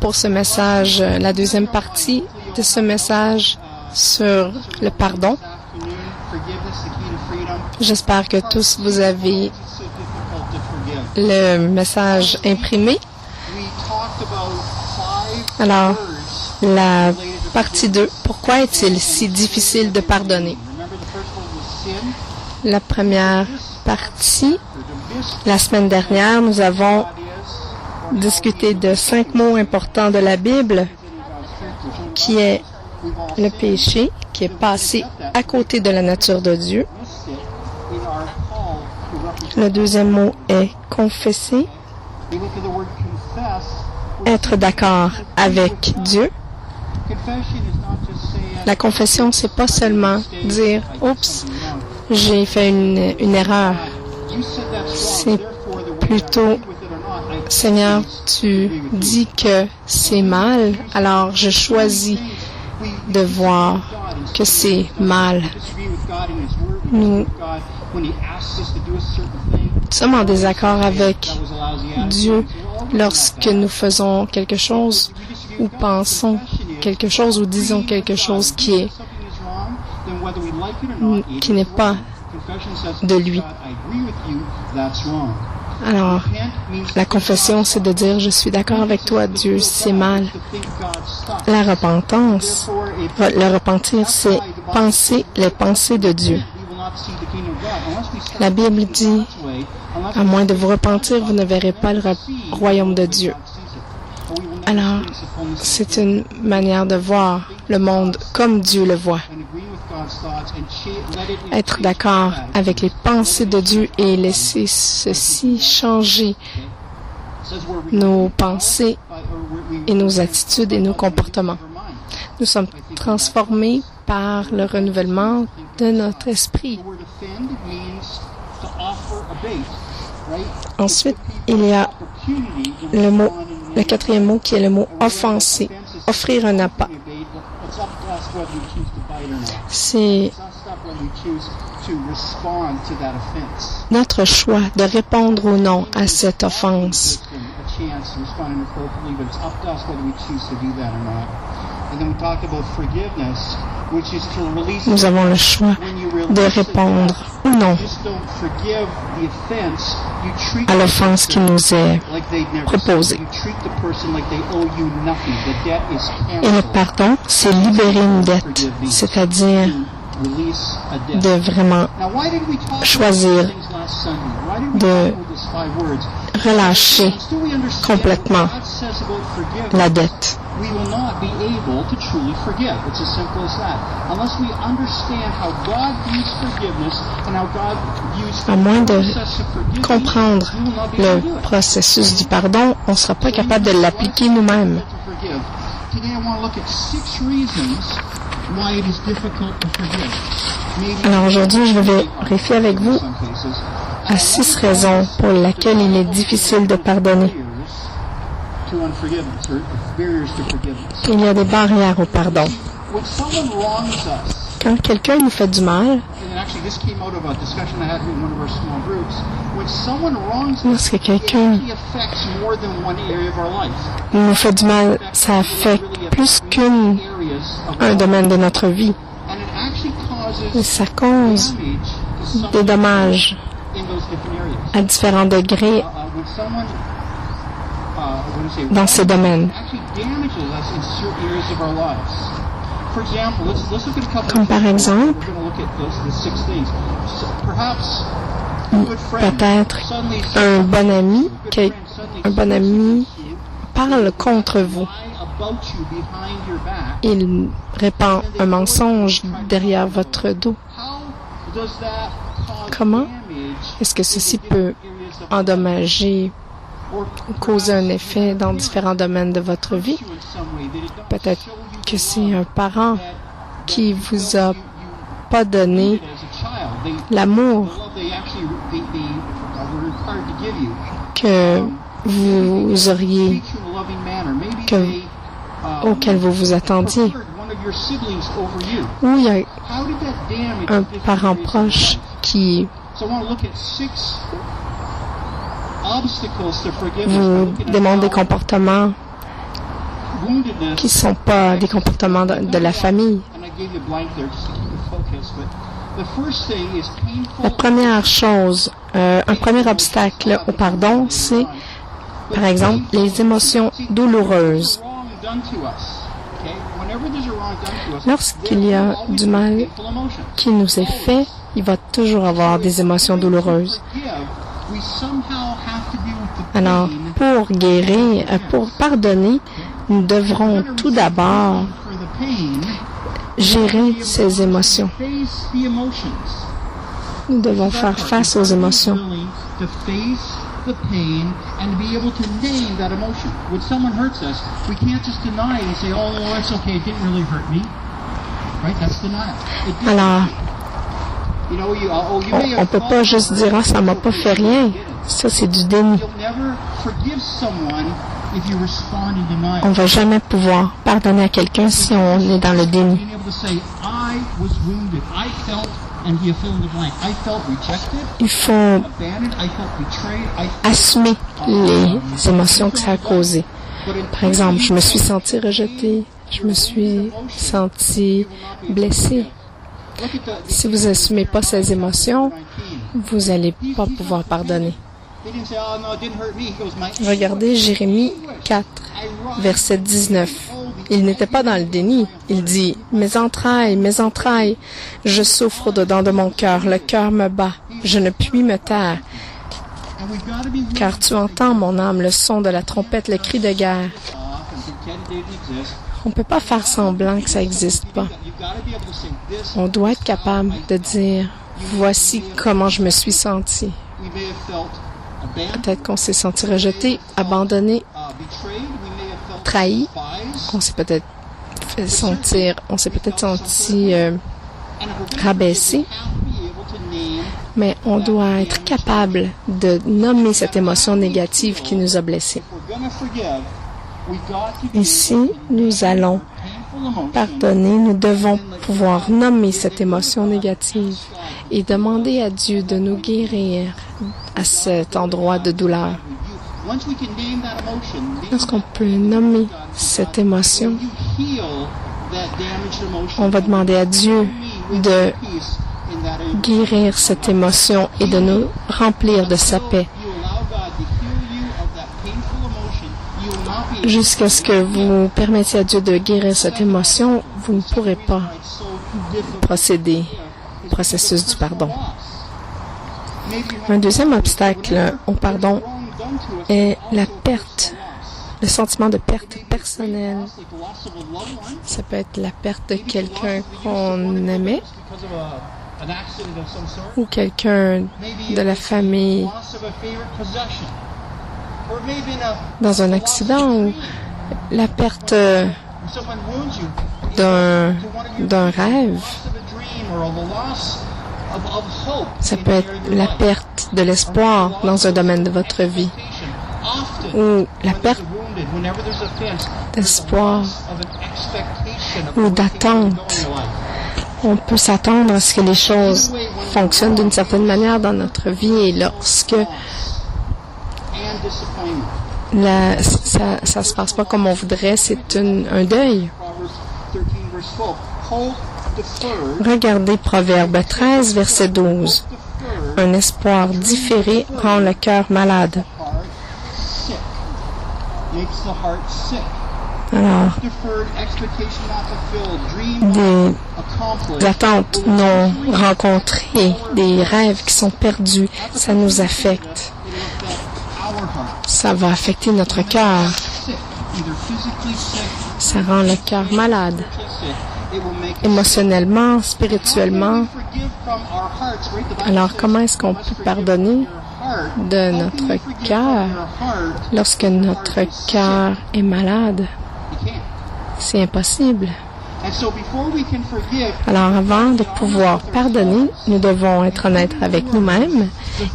pour ce message, la deuxième partie de ce message sur le pardon. J'espère que tous vous avez le message imprimé. Alors, la partie 2, pourquoi est-il si difficile de pardonner? La première partie, la semaine dernière, nous avons discuté de 5 mots importants de la Bible, qui est le péché, qui est passé à côté de la nature de Dieu. Le deuxième mot est confesser, être d'accord avec Dieu. La confession, c'est pas seulement dire « Oups, j'ai fait une erreur ». C'est plutôt « Seigneur, tu dis que c'est mal, alors je choisis de voir que c'est mal. » Nous sommes en désaccord avec Dieu lorsque nous faisons quelque chose ou pensons quelque chose ou disons quelque chose qui n'est pas de lui. Alors, la confession, c'est de dire « Je suis d'accord avec toi, Dieu, c'est mal. » La repentance, le repentir, c'est penser les pensées de Dieu. La Bible dit « À moins de vous repentir, vous ne verrez pas le royaume de Dieu. » Alors, c'est une manière de voir le monde comme Dieu le voit. Être d'accord avec les pensées de Dieu et laisser ceci changer nos pensées et nos attitudes et nos comportements. Nous sommes transformés par le renouvellement de notre esprit. Ensuite, il y a le quatrième mot qui est le mot offenser, offrir un appât. C'est notre choix de répondre ou non à cette offense. Nous avons le choix de répondre ou non à l'offense qui nous est proposée. Et le pardon, c'est libérer une dette, c'est-à-dire de vraiment choisir de relâcher complètement la dette. À moins de comprendre le processus du pardon, on ne sera pas capable de l'appliquer nous-mêmes. Alors aujourd'hui, je vais vérifier avec vous à 6 raisons pour lesquelles il est difficile de pardonner. Il y a des barrières au pardon. Quand quelqu'un nous fait du mal, lorsque quelqu'un nous fait du mal, ça affecte plus qu'un domaine de notre vie. Et ça cause des dommages à différents degrés dans ces domaines. Comme par exemple, peut-être un bon ami parle contre vous. Il répand un mensonge derrière votre dos. Comment est-ce que ceci peut endommager ou causer un effet dans différents domaines de votre vie? Peut-être que c'est un parent qui vous a pas donné l'amour que vous auriez, auquel vous vous attendiez. Ou il y a un parent proche qui vous demande des comportements qui ne sont pas des comportements de la famille. La première chose, un premier obstacle au pardon, c'est, par exemple, les émotions douloureuses. Lorsqu'il y a du mal qui nous est fait, il va toujours avoir des émotions douloureuses. Alors, pour guérir, pour pardonner, nous devrons tout d'abord gérer ces émotions. Nous devons faire face aux émotions. Alors, on ne peut pas juste dire « Ah, ça m'a pas fait rien ». Ça, c'est du déni. On ne va jamais pouvoir pardonner à quelqu'un si on est dans le déni. Il faut assumer les émotions que ça a causées. Par exemple, je me suis senti rejetée, je me suis senti blessée. Si vous n'assumez pas ces émotions, vous n'allez pas pouvoir pardonner. Regardez Jérémie 4, verset 19. Il n'était pas dans le déni. Il dit, « Mes entrailles, je souffre au-dedans de mon cœur, le cœur me bat, je ne puis me taire. Car tu entends, mon âme, le son de la trompette, le cri de guerre. » On ne peut pas faire semblant que ça n'existe pas. On doit être capable de dire, « Voici comment je me suis senti. » Peut-être qu'on s'est senti rejeté, abandonné, trahi. On s'est peut-être senti rabaissé. Mais on doit être capable de nommer cette émotion négative qui nous a blessés. Et si nous allons pardonner, nous devons pouvoir nommer cette émotion négative et demander à Dieu de nous guérir à cet endroit de douleur. Lorsqu'on peut nommer cette émotion, on va demander à Dieu de guérir cette émotion et de nous remplir de sa paix. Jusqu'à ce que vous permettiez à Dieu de guérir cette émotion, vous ne pourrez pas procéder au processus du pardon. Un deuxième obstacle au pardon est la perte, le sentiment de perte personnelle. Ça peut être la perte de quelqu'un qu'on aimait ou quelqu'un de la famille dans un accident ou la perte d'un rêve. Ça peut être la perte de l'espoir dans un domaine de votre vie ou la perte d'espoir ou d'attente. On peut s'attendre à ce que les choses fonctionnent d'une certaine manière dans notre vie et lorsque ça se passe pas comme on voudrait, c'est un deuil. Regardez Proverbe 13, verset 12. Un espoir différé rend le cœur malade. Alors, des attentes non rencontrées, des rêves qui sont perdus, ça nous affecte. Ça va affecter notre cœur. Ça rend le cœur malade. Émotionnellement, spirituellement. Alors, comment est-ce qu'on peut pardonner de notre cœur lorsque notre cœur est malade? C'est impossible. Alors, avant de pouvoir pardonner, nous devons être honnêtes avec nous-mêmes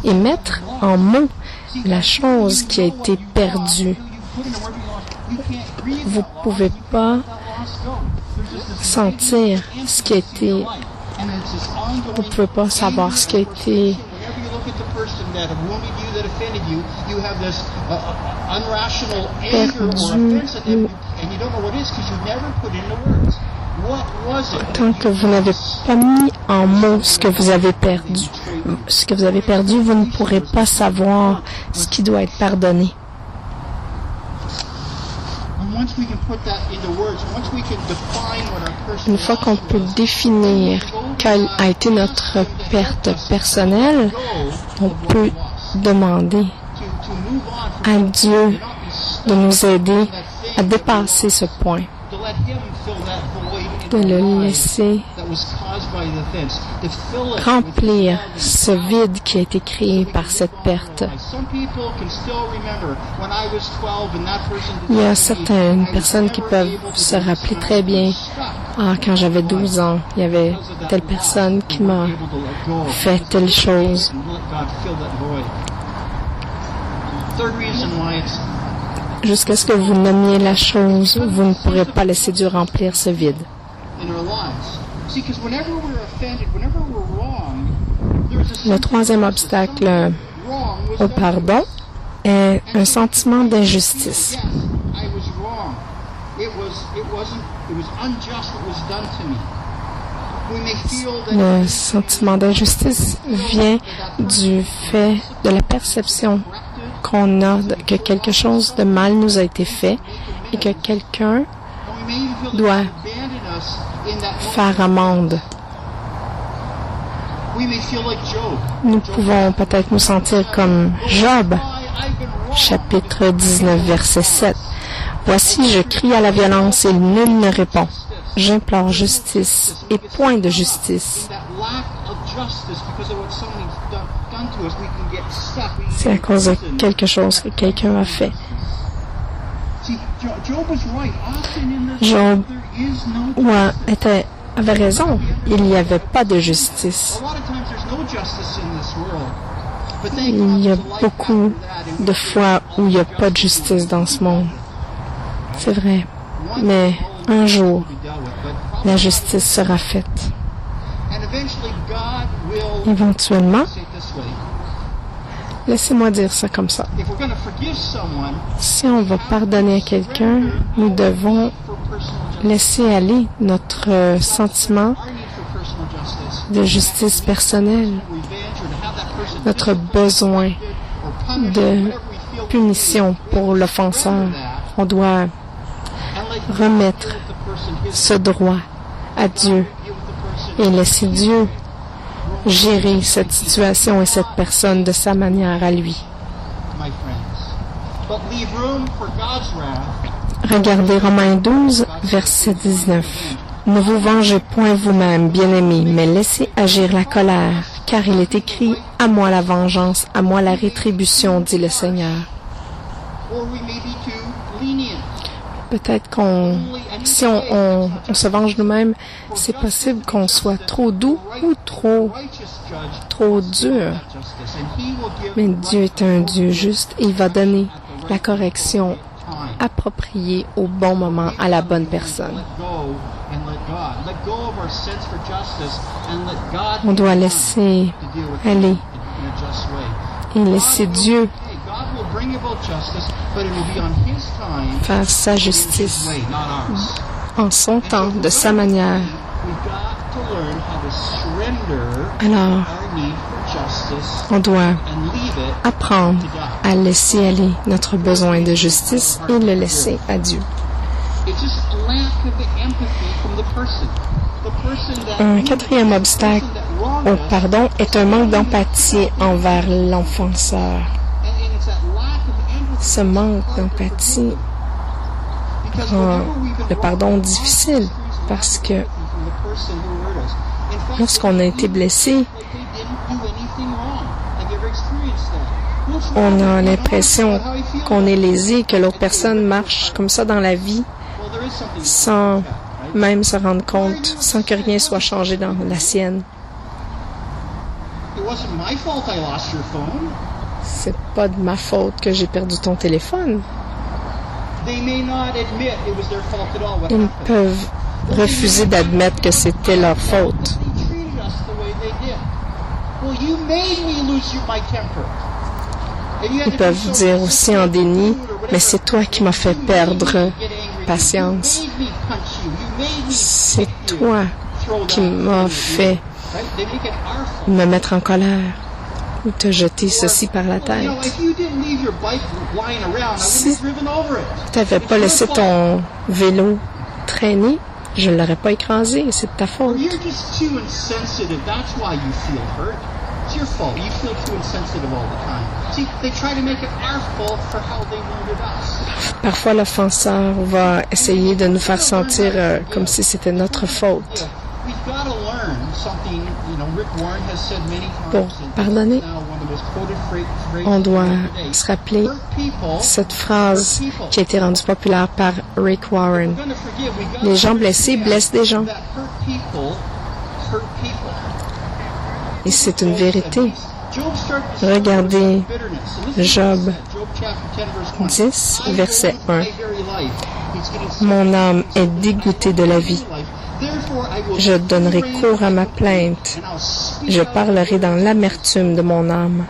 et mettre en mots la chose qui a été perdue. Vous ne pouvez pas sentir ce qui a été... Vous ne pouvez pas savoir ce qui a été perdu Tant que vous n'avez pas mis en mots ce que vous avez perdu, vous ne pourrez pas savoir ce qui doit être pardonné. Une fois qu'on peut définir quelle a été notre perte personnelle, on peut demander à Dieu de nous aider à dépasser ce point, de le laisser remplir ce vide qui a été créé par cette perte. Il y a certaines personnes qui peuvent se rappeler très bien, quand j'avais 12 ans, il y avait telle personne qui m'a fait telle chose. Jusqu'à ce que vous nommiez la chose, vous ne pourrez pas laisser Dieu remplir ce vide. Le troisième obstacle au pardon est un sentiment d'injustice. Le sentiment d'injustice vient du fait de la perception qu'on a que quelque chose de mal nous a été fait et que quelqu'un doit faire amende. Nous pouvons peut-être nous sentir comme Job, chapitre 19, verset 7. « Voici, je crie à la violence et nul ne répond. J'implore justice et point de justice. » C'est à cause de quelque chose que quelqu'un a fait. Job avait raison. Il n'y avait pas de justice. Il y a beaucoup de fois où il n'y a pas de justice dans ce monde. C'est vrai. Mais un jour, la justice sera faite. Éventuellement, laissez-moi dire ça comme ça. Si on va pardonner à quelqu'un, nous devons laisser aller notre sentiment de justice personnelle, notre besoin de punition pour l'offenseur. On doit remettre ce droit à Dieu et laisser Dieu gérer cette situation et cette personne de sa manière à lui. Regardez Romains 12, verset 19. « Ne vous vengez point vous-même, bien-aimés, mais laissez agir la colère, car il est écrit, « À moi la vengeance, à moi la rétribution, dit le Seigneur. » Peut-être si on se venge nous-mêmes, c'est possible qu'on soit trop doux ou trop dur. Mais Dieu est un Dieu juste et il va donner la correction appropriée au bon moment à la bonne personne. On doit laisser aller et laisser Dieu faire sa justice en son temps, de sa manière. Alors, on doit apprendre à laisser aller notre besoin de justice et le laisser à Dieu. Un quatrième obstacle au pardon est un manque d'empathie envers l'offenseur. Ce manque d'empathie rend le pardon difficile parce que lorsqu'on a été blessé, on a l'impression qu'on est lésé, que l'autre personne marche comme ça dans la vie sans même se rendre compte, sans que rien soit changé dans la sienne. C'est pas de ma faute que j'ai perdu ton téléphone. Ils peuvent refuser d'admettre que c'était leur faute. Ils peuvent dire aussi en déni, mais c'est toi qui m'as fait perdre patience. C'est toi qui m'as fait me mettre en colère ou te jeter ceci par la tête. Si tu n'avais pas laissé ton vélo traîner, je ne l'aurais pas écrasé, c'est de ta faute. Parfois, l'offenseur va essayer de nous faire sentir comme si c'était notre faute. Pour pardonner, on doit se rappeler cette phrase qui a été rendue populaire par Rick Warren. Les gens blessés blessent des gens. Et c'est une vérité. Regardez Job 10, verset 1. Mon âme est dégoûtée de la vie. Je donnerai cours à ma plainte. Je parlerai dans l'amertume de mon âme.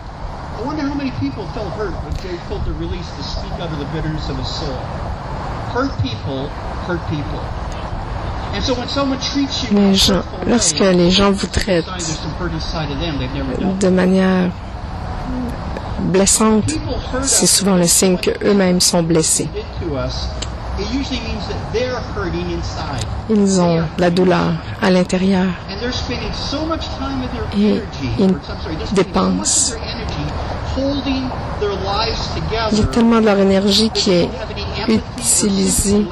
Lorsque les gens vous traitent de manière blessante, c'est souvent le signe qu'eux-mêmes sont blessés. Ils ont la douleur à l'intérieur et ils dépensent. Il y a tellement de leur énergie qui est utilisée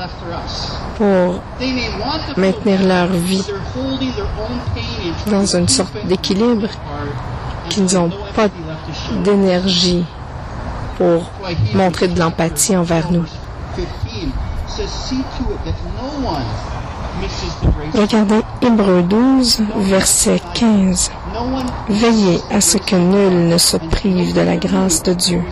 pour maintenir leur vie dans une sorte d'équilibre qu'ils n'ont pas d'énergie pour montrer de l'empathie envers nous. Regardez Hébreux 12, verset 15. Veillez à ce que nul ne se prive de la grâce de Dieu,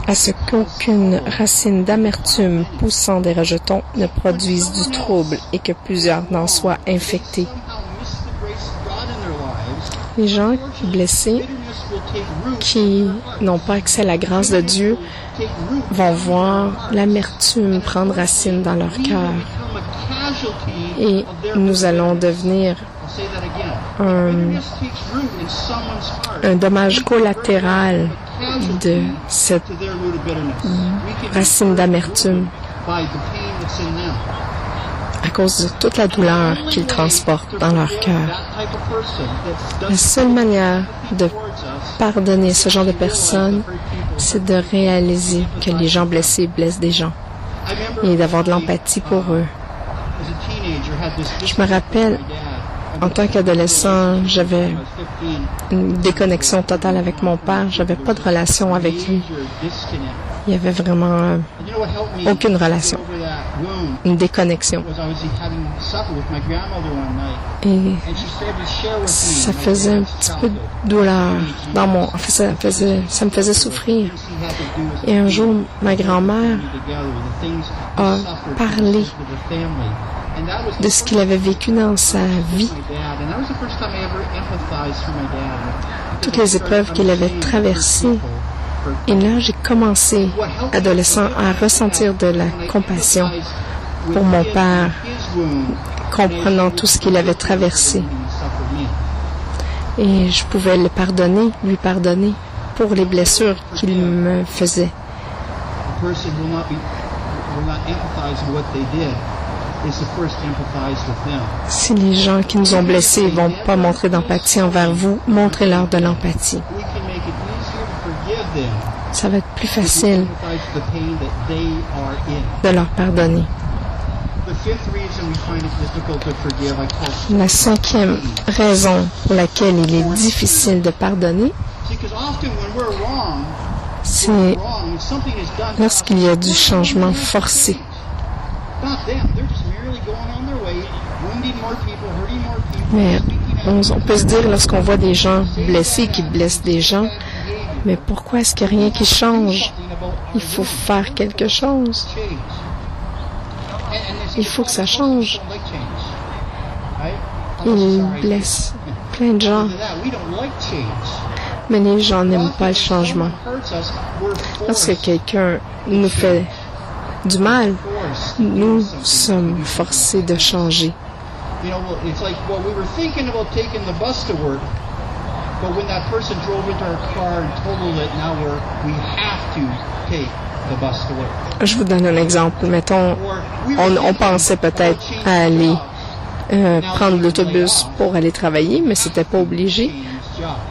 à ce qu'aucune racine d'amertume poussant des rejetons ne produise du trouble et que plusieurs n'en soient infectés. Les gens blessés qui n'ont pas accès à la grâce de Dieu vont voir l'amertume prendre racine dans leur cœur. Et nous allons devenir un dommage collatéral de cette racine d'amertume à cause de toute la douleur qu'ils transportent dans leur cœur. La seule manière de pardonner ce genre de personnes, c'est de réaliser que les gens blessés blessent des gens et d'avoir de l'empathie pour eux. Je me rappelle, en tant qu'adolescent, j'avais une déconnexion totale avec mon père. J'avais pas de relation avec lui. Il y avait vraiment aucune relation. Une déconnexion. Et ça faisait un petit peu de douleur dans mon... En fait, ça me faisait souffrir. Et un jour, ma grand-mère a parlé de ce qu'il avait vécu dans sa vie, toutes les épreuves qu'il avait traversées. Et là, j'ai commencé, adolescent, à ressentir de la compassion pour mon père, comprenant tout ce qu'il avait traversé. Et je pouvais le pardonner, lui pardonner pour les blessures qu'il me faisait. Si les gens qui nous ont blessés ne vont pas montrer d'empathie envers vous, montrez-leur de l'empathie. Ça va être plus facile de leur pardonner. La cinquième raison pour laquelle il est difficile de pardonner, c'est lorsqu'il y a du changement forcé. Mais on peut se dire, lorsqu'on voit des gens blessés qui blessent des gens, mais pourquoi est-ce qu'il n'y a rien qui change? Il faut faire quelque chose. Il faut que ça change. Il blesse plein de gens. Mais les gens n'aiment pas le changement. Lorsque quelqu'un nous fait du mal, nous sommes forcés de changer. It's like, well, we were thinking about taking the bus to work, but when that person drove into our car and totaled it, now we have to take the bus to work. Je vous donne un exemple. Mettons, on pensait peut-être à aller prendre l'autobus pour aller travailler, mais c'était pas obligé.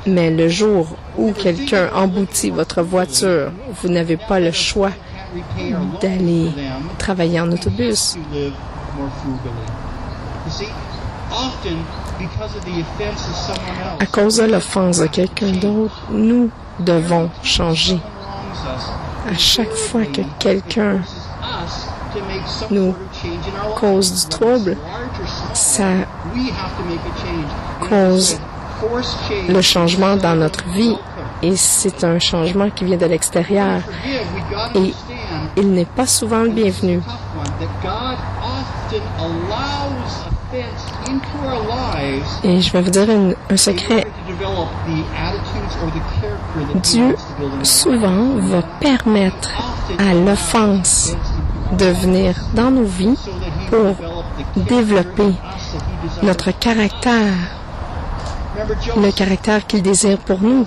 Mais le jour où quelqu'un emboutit votre voiture, vous n'avez pas le choix d'aller travailler en autobus. À cause de l'offense de quelqu'un d'autre, nous devons changer. À chaque fois que quelqu'un nous cause du trouble, ça cause le changement dans notre vie. Et c'est un changement qui vient de l'extérieur. Et il n'est pas souvent le bienvenu. Et je vais vous dire un secret. Dieu souvent va permettre à l'offense de venir dans nos vies pour développer notre caractère, le caractère qu'il désire pour nous.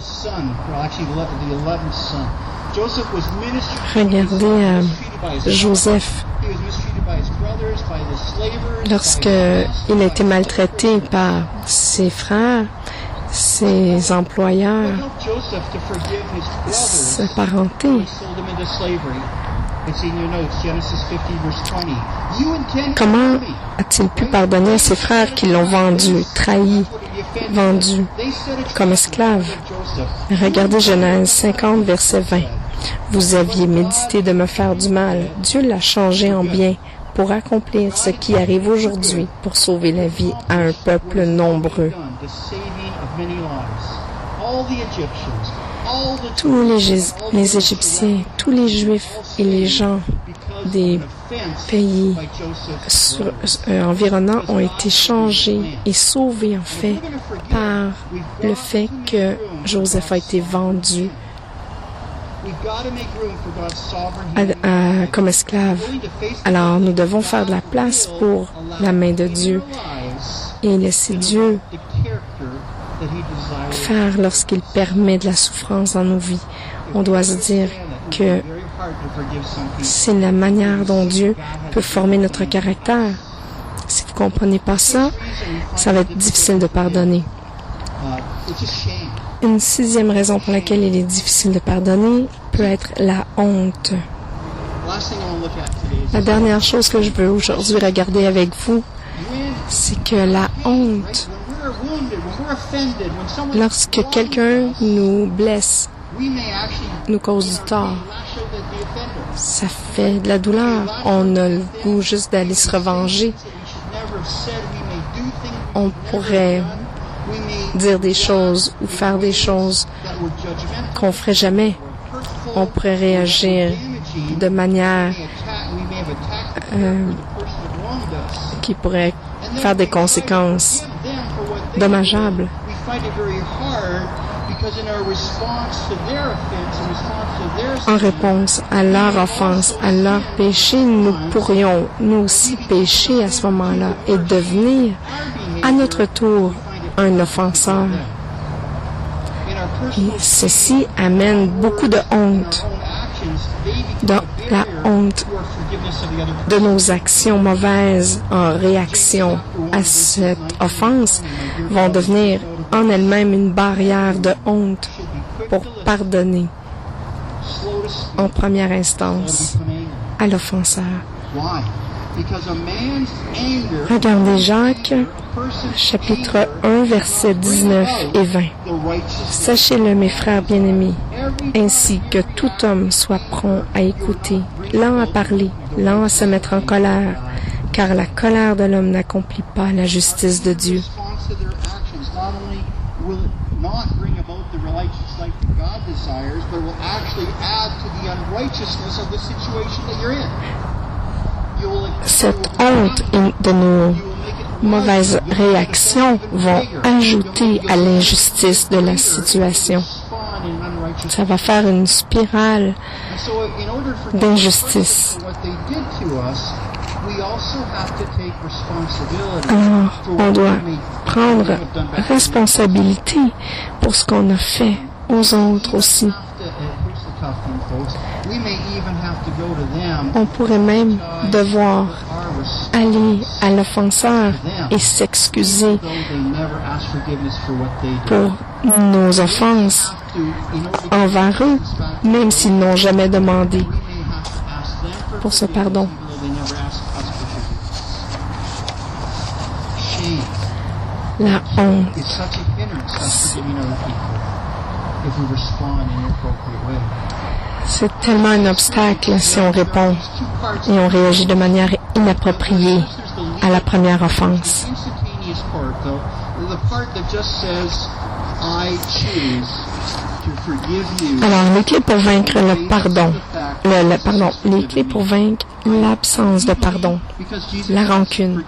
Regardez Joseph. Lorsqu'il a été maltraité par ses frères, ses employeurs, sa parenté, comment a-t-il pu pardonner à ses frères qui l'ont vendu, trahi, vendu comme esclave? Regardez Genèse 50, verset 20. Vous aviez médité de me faire du mal. Dieu l'a changé en bien pour accomplir ce qui arrive aujourd'hui, pour sauver la vie à un peuple nombreux. Tous les Égyptiens, tous les Juifs et les gens des pays environnants ont été changés et sauvés, en fait, par le fait que Joseph a été vendu comme esclave. Alors, nous devons faire de la place pour la main de Dieu et laisser Dieu faire lorsqu'il permet de la souffrance dans nos vies. On doit se dire que c'est la manière dont Dieu peut former notre caractère. Si vous ne comprenez pas ça, ça va être difficile de pardonner. Une sixième raison pour laquelle il est difficile de pardonner peut être la honte. La dernière chose que je veux aujourd'hui regarder avec vous, c'est que la honte, lorsque quelqu'un nous blesse, nous cause du tort, ça fait de la douleur. On a le goût juste d'aller se revenger. On pourrait dire des choses ou faire des choses qu'on ferait jamais. On pourrait réagir de manière qui pourrait faire des conséquences dommageables. En réponse à leur offense, à leur péché, nous pourrions nous aussi pécher à ce moment-là et devenir à notre tour un offenseur. Et ceci amène beaucoup de honte. La honte de nos actions mauvaises en réaction à cette offense vont devenir en elles-mêmes une barrière de honte pour pardonner en première instance à l'offenseur. Regardez Jacques, chapitre 1, versets 19 et 20. Sachez-le, mes frères bien-aimés, ainsi que tout homme soit prompt à écouter, lent à parler, lent à se mettre en colère, car la colère de l'homme n'accomplit pas la justice de Dieu. Cette honte de nos mauvaises réactions vont ajouter à l'injustice de la situation. Ça va faire une spirale d'injustice. Alors, on doit prendre responsabilité pour ce qu'on a fait aux autres aussi. On pourrait même devoir aller à l'offenseur et s'excuser pour nos offenses envers eux, même s'ils n'ont jamais demandé pour ce pardon. La honte. C'est tellement un obstacle si on répond et on réagit de manière inappropriée à la première offense. Alors, les clés pour vaincre le pardon, les clés pour vaincre l'absence de pardon, la rancune.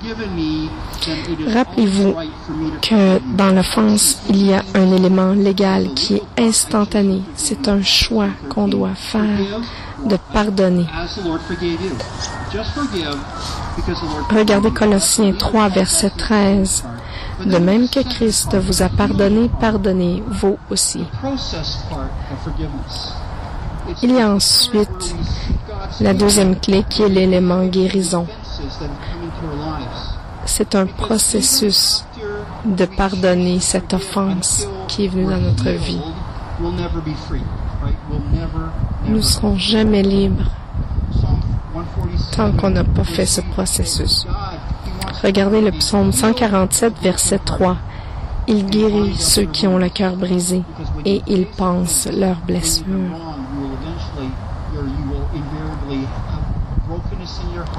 Rappelez-vous que dans l'offense, il y a un élément légal qui est instantané. C'est un choix qu'on doit faire de pardonner. Regardez Colossiens 3, verset 13. De même que Christ vous a pardonné, pardonnez vous aussi. Il y a ensuite la deuxième clé qui est l'élément guérison. C'est un processus de pardonner cette offense qui est venue dans notre vie. Nous ne serons jamais libres tant qu'on n'a pas fait ce processus. Regardez le psaume 147, verset 3. Il guérit ceux qui ont le cœur brisé et il pense leurs blessures.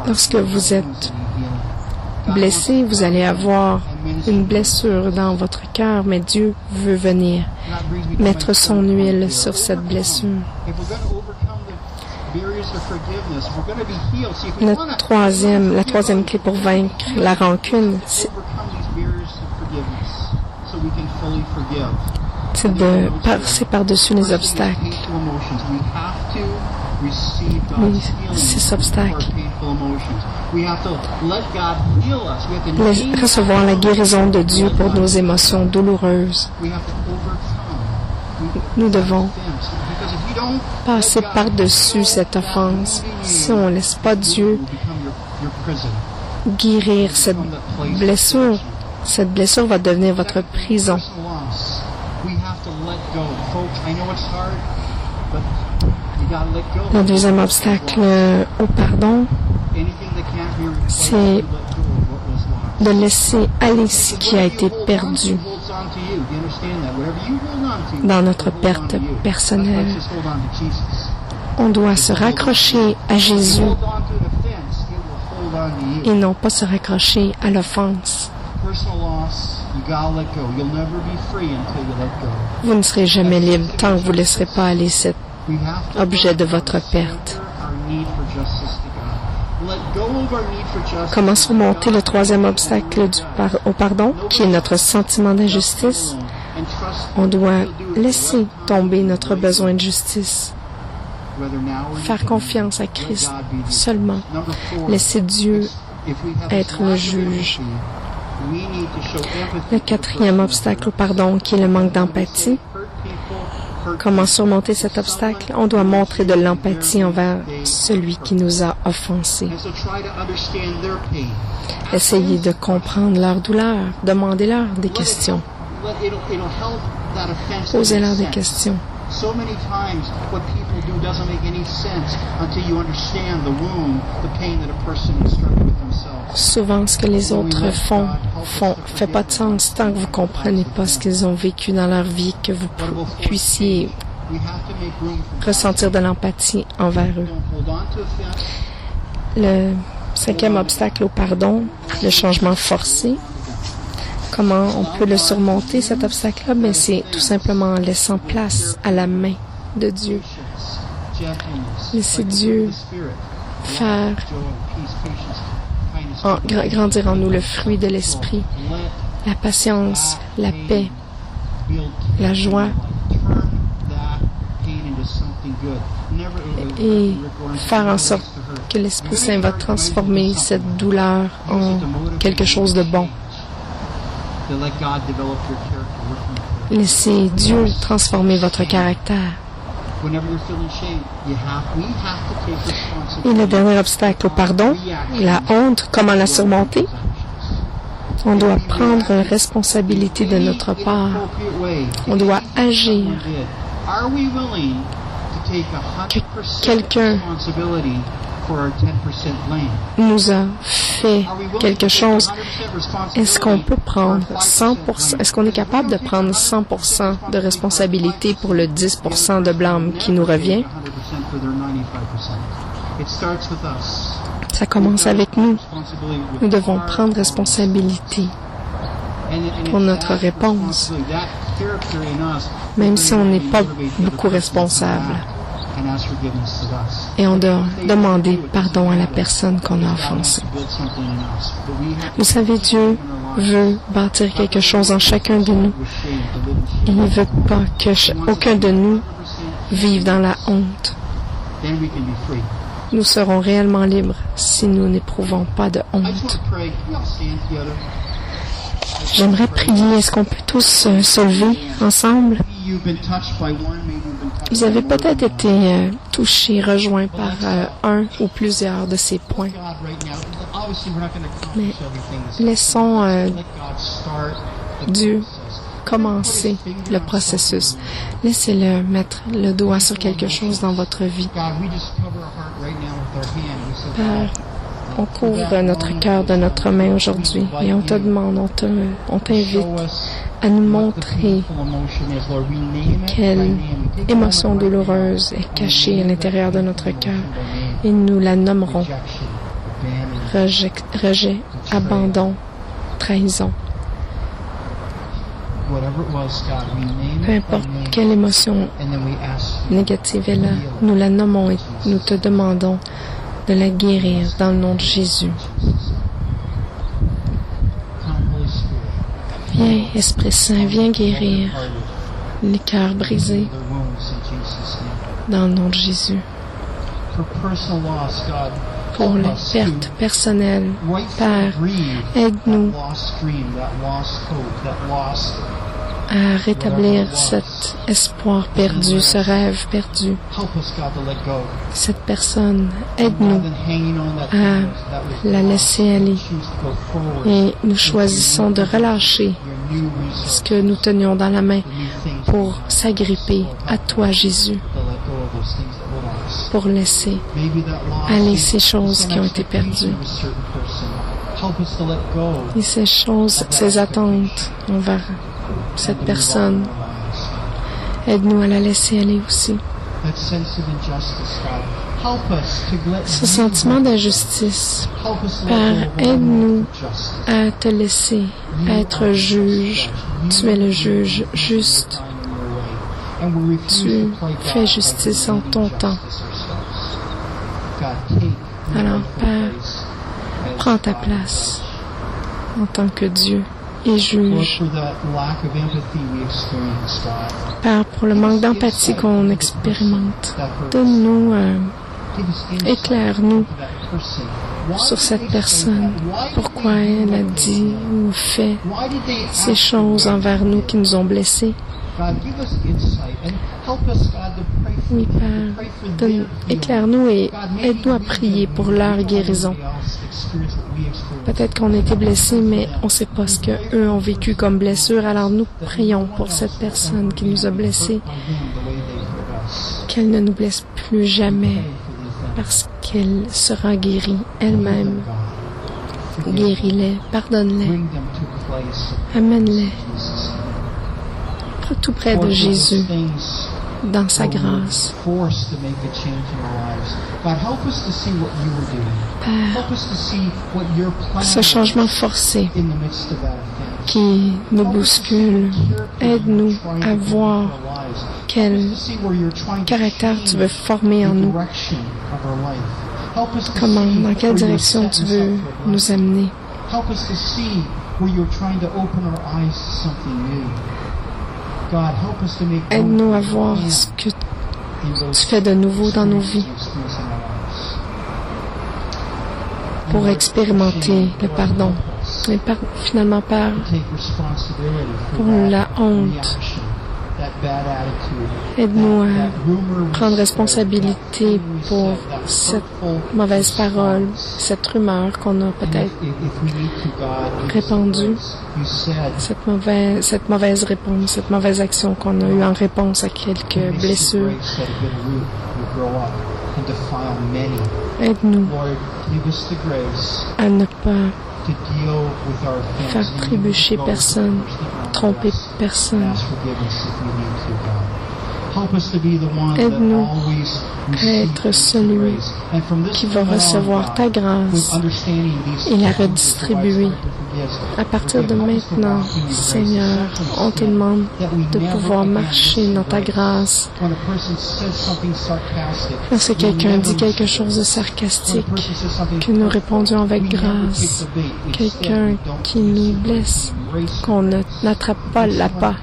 Lorsque vous êtes blessé, vous allez avoir une blessure dans votre cœur, mais Dieu veut venir mettre son huile sur cette blessure. La troisième clé pour vaincre la rancune, c'est de passer par-dessus les obstacles. Ces obstacles. Recevoir la guérison de Dieu pour nos émotions douloureuses. Nous devons passer par-dessus cette offense. Si on ne laisse pas Dieu guérir cette blessure va devenir votre prison. Le deuxième obstacle au pardon, c'est de laisser aller ce qui a été perdu dans notre perte personnelle. On doit se raccrocher à Jésus et non pas se raccrocher à l'offense. Vous ne serez jamais libre tant que vous ne laisserez pas aller cet objet de votre perte. Comment surmonter le troisième obstacle au pardon, qui est notre sentiment d'injustice? On doit laisser tomber notre besoin de justice. Faire confiance à Christ seulement. Laisser Dieu être le juge. Le quatrième obstacle au pardon, qui est le manque d'empathie. Comment surmonter cet obstacle? On doit montrer de l'empathie envers celui qui nous a offensés. Essayez de comprendre leur douleur. Demandez-leur des questions. Posez-leur des questions. Souvent, ce que les autres font fait pas de sens tant que vous comprenez pas ce qu'ils ont vécu dans leur vie, que vous puissiez ressentir de l'empathie envers eux. Le cinquième obstacle au pardon, le changement forcé. Comment on peut le surmonter, cet obstacle-là? Ben, c'est tout simplement en laissant place à la main de Dieu. Laissez Dieu faire grandir en nous le fruit de l'esprit, la patience, la paix, la joie. et faire en sorte que l'Esprit Saint va transformer cette douleur en quelque chose de bon. Laissez Dieu transformer votre caractère. Et le dernier obstacle au pardon, la honte, comment la surmonter? On doit prendre la responsabilité de notre part. On doit agir. Que quelqu'un nous a fait quelque chose. Est-ce qu'on peut prendre 100%? Est-ce qu'on est capable de prendre 100% de responsabilité pour le 10% de blâme qui nous revient? Ça commence avec nous. Nous devons prendre responsabilité pour notre réponse, même si on n'est pas beaucoup responsable. Et on doit demander pardon à la personne qu'on a offensée. Vous savez, Dieu veut bâtir quelque chose en chacun de nous. Il ne veut pas que aucun de nous vive dans la honte. Nous serons réellement libres si nous n'éprouvons pas de honte. J'aimerais prier. Est-ce qu'on peut tous se lever ensemble? Vous avez peut-être été touchés, rejoints par un ou plusieurs de ces points. Mais laissons Dieu commencer le processus. Laissez-le mettre le doigt sur quelque chose dans votre vie. Père, on couvre notre cœur de notre main aujourd'hui et on te demande, on t'invite à nous montrer quelle émotion douloureuse est cachée à l'intérieur de notre cœur et nous la nommerons rejet, abandon, trahison. Peu importe quelle émotion négative est là, nous la nommons et nous te demandons de la guérir dans le nom de Jésus. Viens, Esprit Saint, viens guérir les cœurs brisés dans le nom de Jésus. Pour les pertes personnelles, Père, aide-nous à rétablir cet espoir perdu, ce rêve perdu. Cette personne, aide-nous à la laisser aller. Et nous choisissons de relâcher ce que nous tenions dans la main pour s'agripper à toi, Jésus, pour laisser aller ces choses qui ont été perdues. Et ces choses, ces attentes envers cette personne, aide-nous à la laisser aller aussi. Ce sentiment d'injustice, Père, aide-nous à te laisser être juge. Tu es le juge juste. Tu fais justice en ton temps. Alors, Père, prends ta place en tant que Dieu et juge. Père, pour le manque d'empathie qu'on expérimente, donne-nous, éclaire-nous sur cette personne. Pourquoi elle a dit ou fait ces choses envers nous qui nous ont blessés. Oui, Père, éclaire-nous et aide-nous à prier pour leur guérison. Peut-être qu'on a été blessés, mais on ne sait pas ce qu'eux ont vécu comme blessure. Alors nous prions pour cette personne qui nous a blessés, qu'elle ne nous blesse plus jamais, parce qu'elle sera guérie elle-même. Guéris-les, pardonne-les, amène-les tout près de Jésus, dans sa grâce. Père, ce changement forcé qui nous bouscule, aide-nous à voir quel caractère tu veux former en nous. Comment, dans quelle direction tu veux nous amener. Aide-nous à voir ce que tu fais de nouveau dans nos vies pour expérimenter le pardon. Et finalement, Père, pour la honte, aide-nous à prendre responsabilité pour cette mauvaise parole, cette rumeur qu'on a peut-être répandue, cette mauvaise réponse, cette mauvaise action qu'on a eue en réponse à quelques blessures. Aide-nous à ne pas faire trébucher personne, tromper personne. Aide-nous à être celui qui va recevoir ta grâce et la redistribuer. À partir de maintenant, Seigneur, on te demande de pouvoir marcher dans ta grâce. Lorsque quelqu'un dit quelque chose de sarcastique, que nous répondions avec grâce. Quelqu'un qui nous blesse, qu'on n'attrape pas l'appât.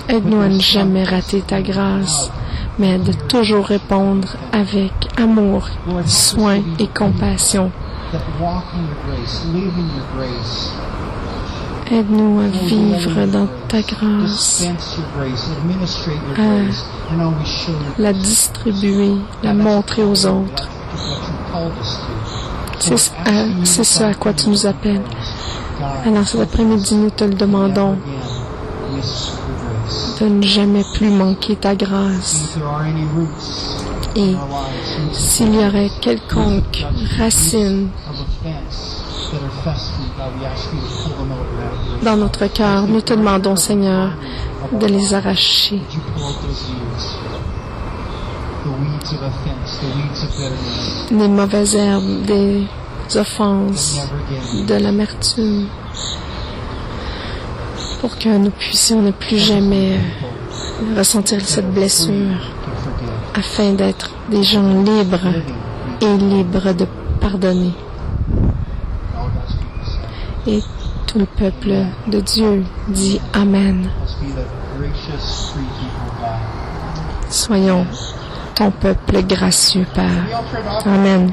Aide-nous à ne jamais rater ta grâce, mais de toujours répondre avec amour, soin et compassion. Aide-nous à vivre dans ta grâce, à la distribuer, la montrer aux autres. C'est ce à quoi tu nous appelles. Alors cet après-midi, nous te le demandons de ne jamais plus manquer ta grâce. Et s'il y aurait quelconque racine dans notre cœur, nous te demandons, Seigneur, de les arracher. Les mauvaises herbes, des offenses, de l'amertume, pour que nous puissions ne plus jamais ressentir cette blessure, afin d'être des gens libres et libres de pardonner. Et tout le peuple de Dieu dit Amen. Soyons ton peuple gracieux, Père. Amen.